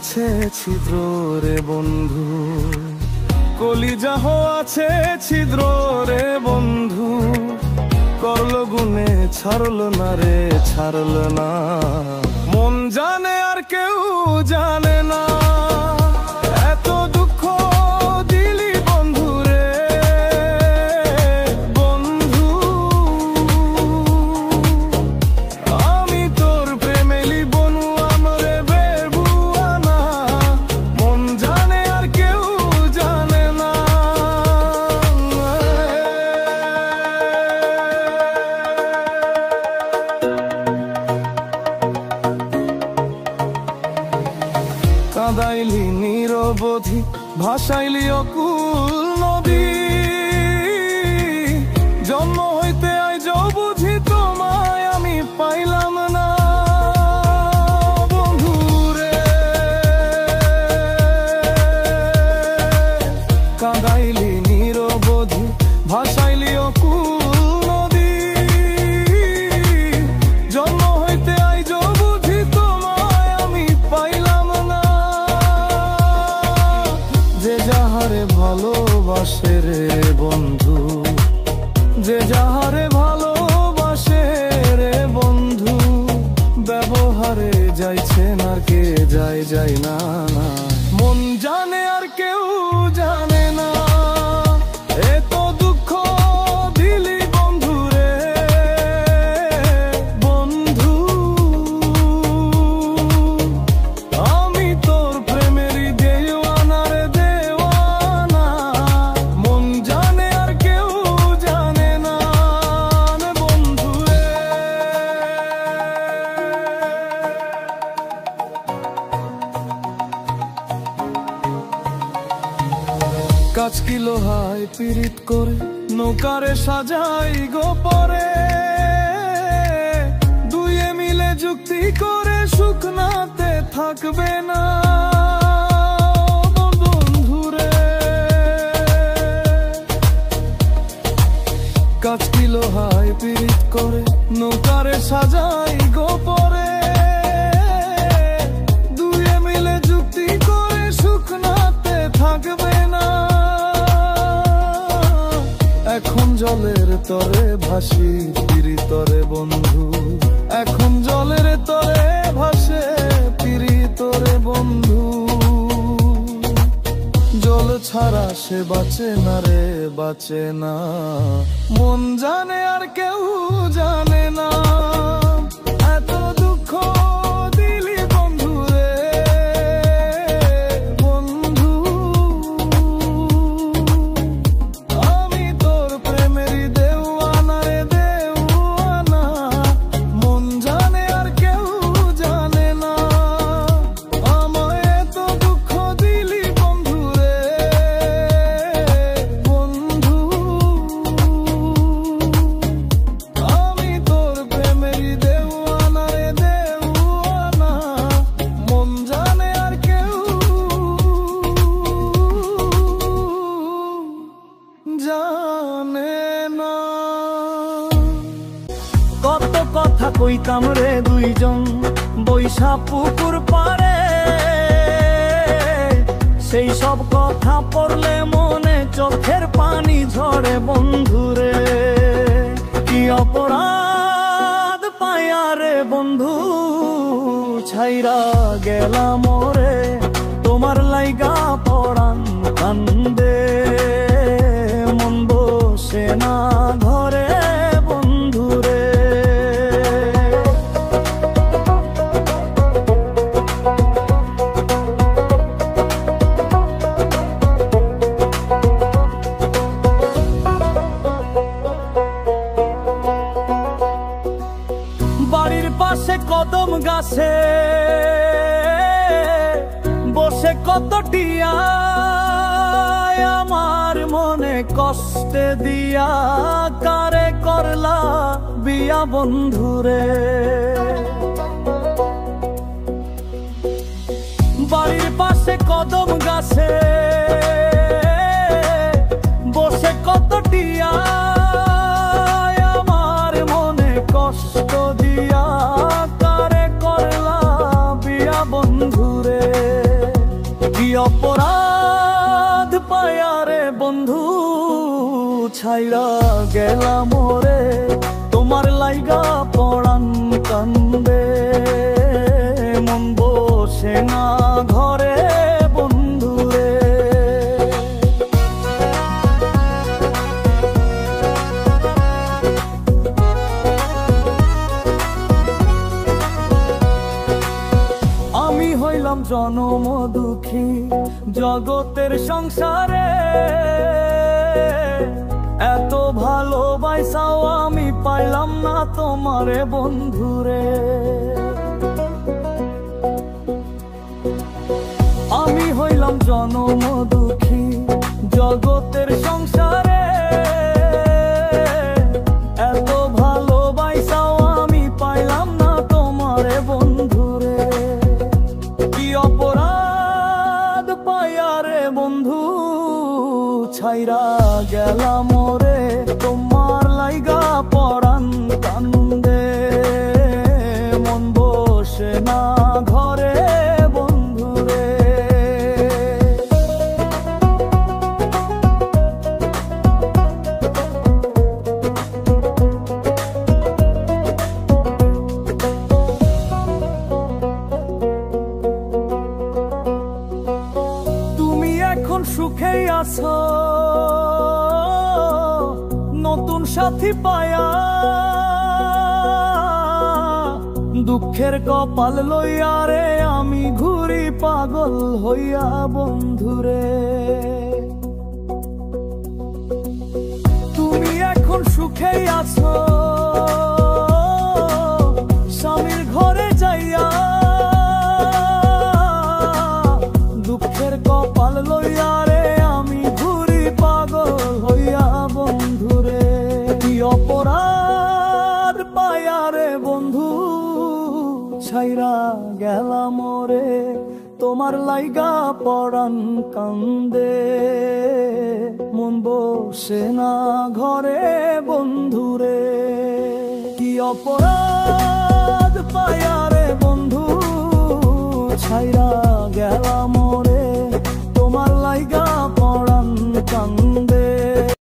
আছে ছিদ্র রে বন্ধু, কলিজাহ আছে ছিদ্র রে বন্ধু। করলো গুনে ছাড়লো না রে, ছাড়লো না। মন জানে আর কেউ জানে না, এত দুঃখ দিলি বন্ধু রে বন্ধু। আমি তোর প্রেমে লিবনু আমরে বেরবুয়ানা, মন জানে আর কেউ জানে না। কাঁদাইলি নিরবধি, ভাসাইলি অকুল নদী। জন্ম হইতে আইজ বুঝি তোমায় আমি পাইলাম না বন্ধু রে। কাঁদাইলি নিরবধি, ভাসাইলি অকুল নদী। জন্ম হইতে আইজ বুঝি তোমায় আমি পাইলাম না। যে যাহারে ভালোবাসে রে বন্ধু, যে যাহারে ভালোবাসে রে বন্ধু, ব্যবহারে যাইছে না কে যায় যায় না। মন জানে আর কেউ জানে না, এত দুঃখ দিলি বন্ধু রে বন্ধু। আমি তোর প্রেমেরই দেওয়ানা রে দেওয়ানা, মন জানে আর কেউ জানে না বন্ধু রে। কাজ কি লোহায় পিরিত করে নৌকারে সাজাই গোপরে। দুয়ে মিলে যুক্তি করে শুকনাতে থাকবে না বন্ধু রে। কাজ কি লোহায় পিরিত করে নৌকারে সাজাই গোপরে। দুয়ে মিলে যুক্তি করে শুকনাতে থাকবে না। এখন জলের তরে ভাসি পিরিতরে বন্ধু, এখন জলের তরে ভাসে পিরিতরে বন্ধু। জল ছাড়া সে বাঁচে না রে বাঁচে না, মন জানে আর কেউ জানে না। এত দুঃখ দিলি বন্ধু রে বন্ধু। আমি তোর প্রেমেরই দেওয়ানা রে দেওয়ানা, মন জানে আর কেউ জানে না। আমায় এত দুঃখ দিলি বন্ধু রে বন্ধু। আমি তোর প্রেমেরই দেওয়ানা রে দেওয়ানা, মন জানে আর কেউ জানে না। কত কথা কইতাম রে দুইজন বৈশা পুকুর পারে। সেই সব কথা পড়লে মনে চোখের পানি ঝরে বন্ধুরে। কি অপরাধ পাইয়া রে বন্ধু ছাইরা গেলাম রে। তোমার লাইগা পড়ান কান্দে, মন বসে না ঘরে বন্ধুরে। বাড়ির পাশে কদম গাছে বসে কত টিয়া, আমার মনে কষ্টে দিয়া কারে করলা বিয়া বন্ধুরে। বাড়ির পাশে কদম গাছে বসে কত টিয়া, আমার মনে কষ্ট দিয়া কারে করলা বিয়া বন্ধুরে। ছাইরা গেলাম ওরে, তোমার লাইগা পরাণ কান্দে। মন বসে না ঘরে বন্ধুরে। আমি হইলাম জনম দুঃখী জগতের সংসারে, এত ভালোবাসাও আমি পাইলাম না তোমারে বন্ধুরে। আমি হইলাম জনম দুঃখী জগতের সংসারে, এত ভালোবাসাও আমি পাইলাম না তোমারে বন্ধুরে। কি অপরাধ পাইয়ারে বন্ধু ছাইরা গেলাম ওরে, তোমার লাইগা পরাণ কান্দে। মন বসে না ঘরে বন্ধুরে। তুমি এখন সুখেই আছো নতুন সাথী পায়া, দুঃখের কপাল লইয়া রে আমি ঘুরি পাগল হইয়া বন্ধুরে। তুমি এখন সুখেই আছো স্বামীর ঘরে যাইয়া, দুঃখের কপাল লইয়া রে আমি ঘুরি পাগল হইয়া বন্ধুরে। কি অপরাধ পায়ারে বন্ধু ছাইরা গেলাম ওরে, তোমার লাইগা পরাণ কান্দে। মন বসে না ঘরে বন্ধুরে। কি অপরাধ পায়ারে বন্ধু ছাইরা গেলাম